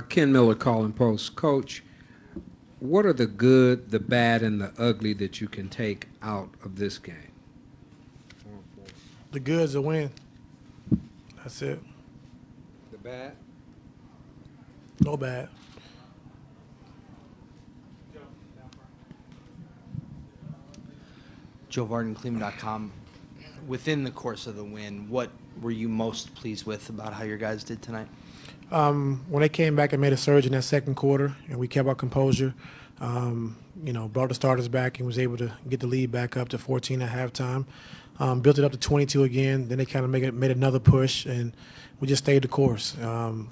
Ken Miller calling post. Coach, what are the good, the bad, and the ugly that you can take out of this game? The good's a win. That's it. The bad? No bad. Joe Varden, Cleveland.com. Within the course of the win, what were you most pleased with about how your guys did tonight? When they came back and made a surge in that second quarter, and we kept our composure, brought the starters back and was able to get the lead back up to 14 at halftime. Built it up to 22 again. Then they kind of made another push, and we just stayed the course.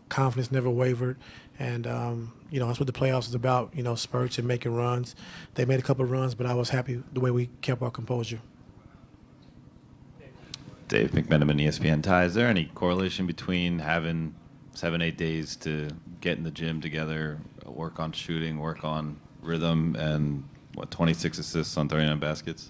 Confidence never wavered, and that's what the playoffs is about. Spurts and making runs. They made a couple of runs, but I was happy the way we kept our composure. Dave McMenamin, ESPN Tie. Is there any correlation between having 7-8 days to get in the gym together, work on shooting, work on rhythm, and 26 assists on 39 baskets?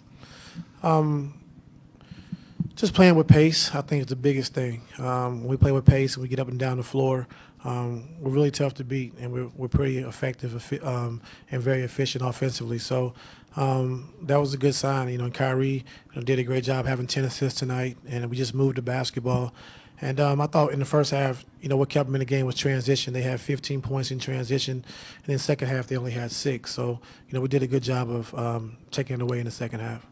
Just playing with pace, I think, is the biggest thing. When we play with pace and we get up and down the floor, we're really tough to beat, and we're pretty effective and very efficient offensively. So that was a good sign. And Kyrie did a great job having 10 assists tonight, and we just moved the basketball. And I thought in the first half, what kept them in the game was transition. They had 15 points in transition, and in the second half they only had 6. So, we did a good job of taking it away in the second half.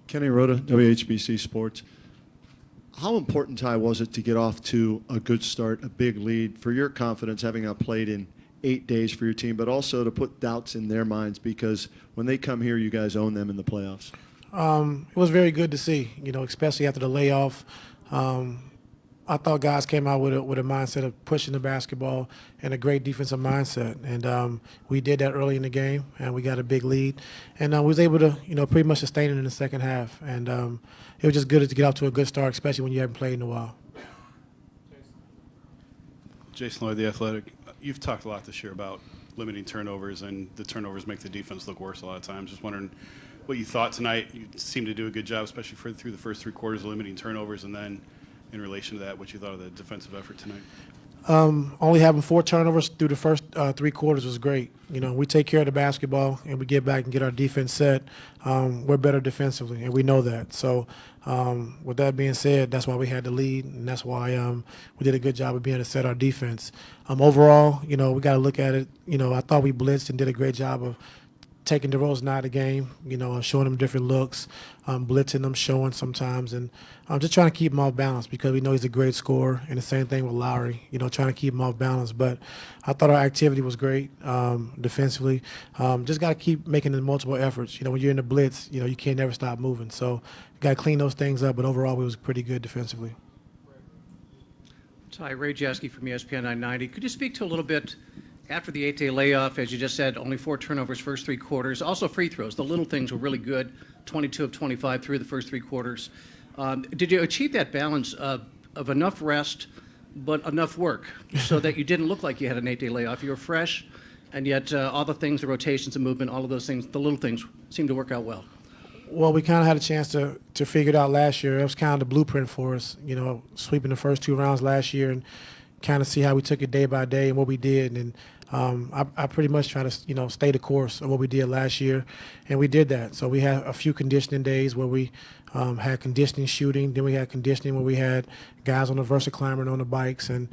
Kenny Rhoda, WHBC Sports. How important, Ty, was it to get off to a good start, a big lead, for your confidence, having not played in 8 days for your team, but also to put doubts in their minds because when they come here, you guys own them in the playoffs? It was very good to see, especially after the layoff. I thought guys came out with a mindset of pushing the basketball and a great defensive mindset. And we did that early in the game, and we got a big lead. And we was able to, pretty much sustain it in the second half. And it was just good to get off to a good start, especially when you haven't played in a while. Jason Lloyd, The Athletic. You've talked a lot this year about limiting turnovers, and the turnovers make the defense look worse a lot of times. Just wondering what you thought tonight. You seemed to do a good job, especially through the first 3 quarters, limiting turnovers, and then in relation to that, what you thought of the defensive effort tonight? Only having 4 turnovers through the first 3 quarters was great. We take care of the basketball and we get back and get our defense set. We're better defensively, and we know that. So with that being said, that's why we had the lead, and that's why we did a good job of being able to set our defense. Overall, we got to look at it. I thought we blitzed and did a great job of taking DeRozan out of the game, showing him different looks, blitzing them, showing sometimes, and just trying to keep him off balance because we know he's a great scorer, and the same thing with Lowry, trying to keep him off balance. But I thought our activity was great defensively. Just got to keep making the multiple efforts. When you're in the blitz, you can't never stop moving. So you got to clean those things up, but overall we was pretty good defensively. Hi, Ray Jaski from ESPN 990. Could you speak to a little bit after the 8-day layoff, as you just said, only 4 turnovers first 3 quarters. Also free throws. The little things were really good, 22 of 25 through the first 3 quarters. Did you achieve that balance of enough rest but enough work so that you didn't look like you had an 8-day layoff? You were fresh, and yet all the things, the rotations, the movement, all of those things, the little things seemed to work out well. Well, we kind of had a chance to figure it out last year. It was kind of the blueprint for us, sweeping the first 2 rounds last year and kind of see how we took it day by day and what we did. And I pretty much try to, stay the course of what we did last year, and we did that. So we had a few conditioning days where we had conditioning shooting. Then we had conditioning where we had guys on the Versa climbing on the bikes, and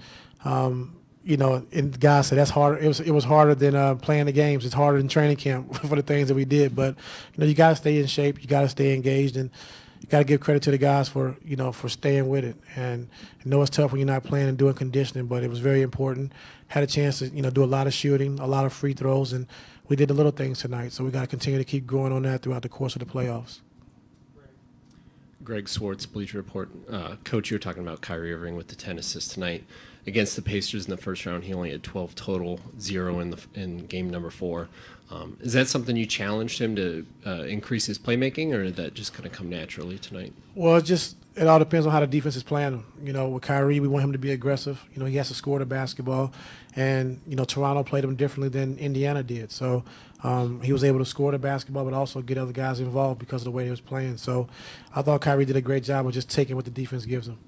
and guys said that's harder. It was harder than playing the games. It's harder than training camp for the things that we did. But you got to stay in shape. You got to stay engaged, and you got to give credit to the guys for for staying with it. And I know it's tough when you're not playing and doing conditioning, but it was very important. Had a chance to do a lot of shooting, a lot of free throws, and we did the little things tonight. So we got to continue to keep growing on that throughout the course of the playoffs. Greg Swartz, Bleacher Report. Coach, you were talking about Kyrie Irving with the 10 assists tonight. Against the Pacers in the first round, he only had 12 total, 0 in game number 4. Is that something you challenged him to increase his playmaking, or did that just kind of come naturally tonight? Well, it all depends on how the defense is playing him. With Kyrie, we want him to be aggressive. He has to score the basketball, and Toronto played him differently than Indiana did. So he was able to score the basketball, but also get other guys involved because of the way he was playing. So I thought Kyrie did a great job of just taking what the defense gives him.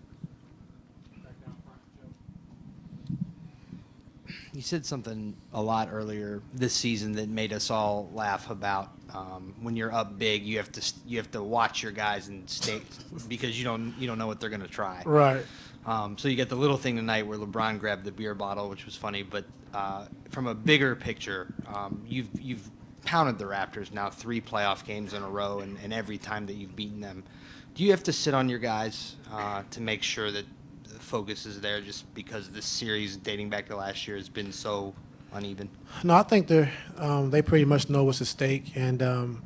You said something a lot earlier this season that made us all laugh about when you're up big, you have to watch your guys and stay because you don't know what they're going to try. Right. So you get the little thing tonight where LeBron grabbed the beer bottle, which was funny. But from a bigger picture, you've pounded the Raptors now 3 playoff games in a row, and every time that you've beaten them, do you have to sit on your guys to make sure that the focus is there? Just because this series dating back to last year has been so uneven. No, I think they pretty much know what's at stake, and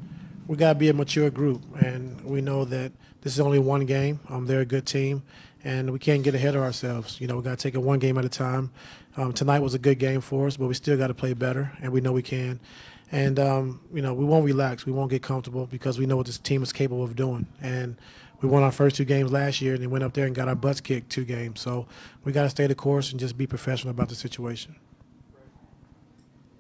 we got to be a mature group, and we know that this is only one game. They're a good team, and we can't get ahead of ourselves. We got to take it one game at a time. Tonight was a good game for us, but we still got to play better, and we know we can. And we won't relax. We won't get comfortable because we know what this team is capable of doing. And we won our first 2 games last year, and then went up there and got our butts kicked 2 games. So we got to stay the course and just be professional about the situation.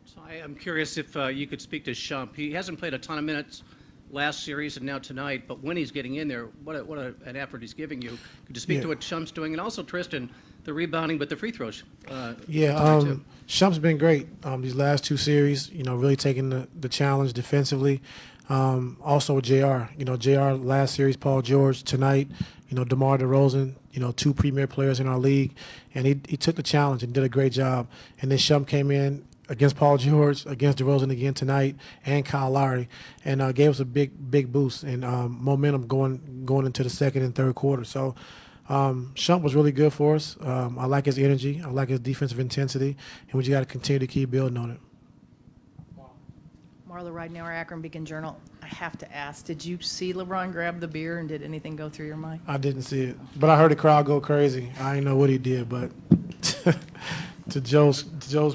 So I'm curious if you could speak to Shump. He hasn't played a ton of minutes last series and now tonight, but when he's getting in there, what an effort he's giving you. Could you speak to what Shump's doing? And also, Tristan, the rebounding, but the free throws. Shump's been great these last 2 series, really taking the challenge defensively. Also with JR. JR last series, Paul George. Tonight, DeMar DeRozan, 2 premier players in our league. And he took the challenge and did a great job. And then Shump came in against Paul George, against DeRozan again tonight, and Kyle Lowry, and gave us a big boost and momentum going into the second and third quarter. So Shump was really good for us. I like his energy. I like his defensive intensity, and we just got to continue to keep building on it. Marla Ridenour, Akron Beacon Journal. I have to ask, did you see LeBron grab the beer, and did anything go through your mind? I didn't see it, but I heard the crowd go crazy. I didn't know what he did, but to Joe's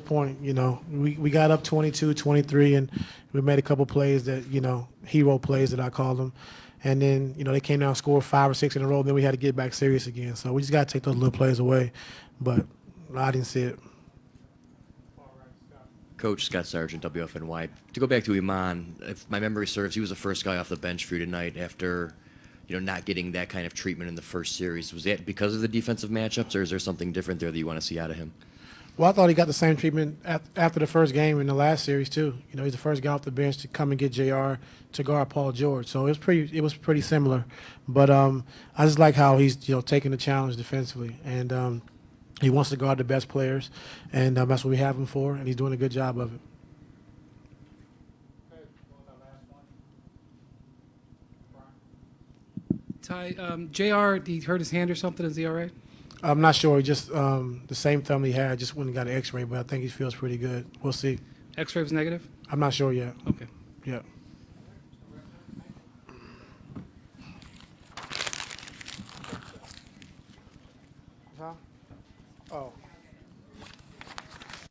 point, we got up 22-23, and we made a couple plays that, hero plays that I call them. And then, they came down and scored 5 or 6 in a row, and then we had to get back serious again. So we just got to take those little plays away, but I didn't see it. Coach Scott Sargent, WFNY. To go back to Iman, if my memory serves, he was the first guy off the bench for you tonight after, not getting that kind of treatment in the first series. Was that because of the defensive matchups, or is there something different there that you want to see out of him? Well, I thought he got the same treatment after the first game in the last series too. He's the first guy off the bench to come and get JR to guard Paul George. So it was pretty similar. But I just like how he's taking the challenge defensively, and he wants to guard the best players, and that's what we have him for, and he's doing a good job of it. Ty, JR, he hurt his hand or something. Is he all right? I'm not sure. He just the same thumb he had. Just went and got an X-ray, but I think he feels pretty good. We'll see. X-ray was negative? I'm not sure yet. Okay. Yeah. Oh.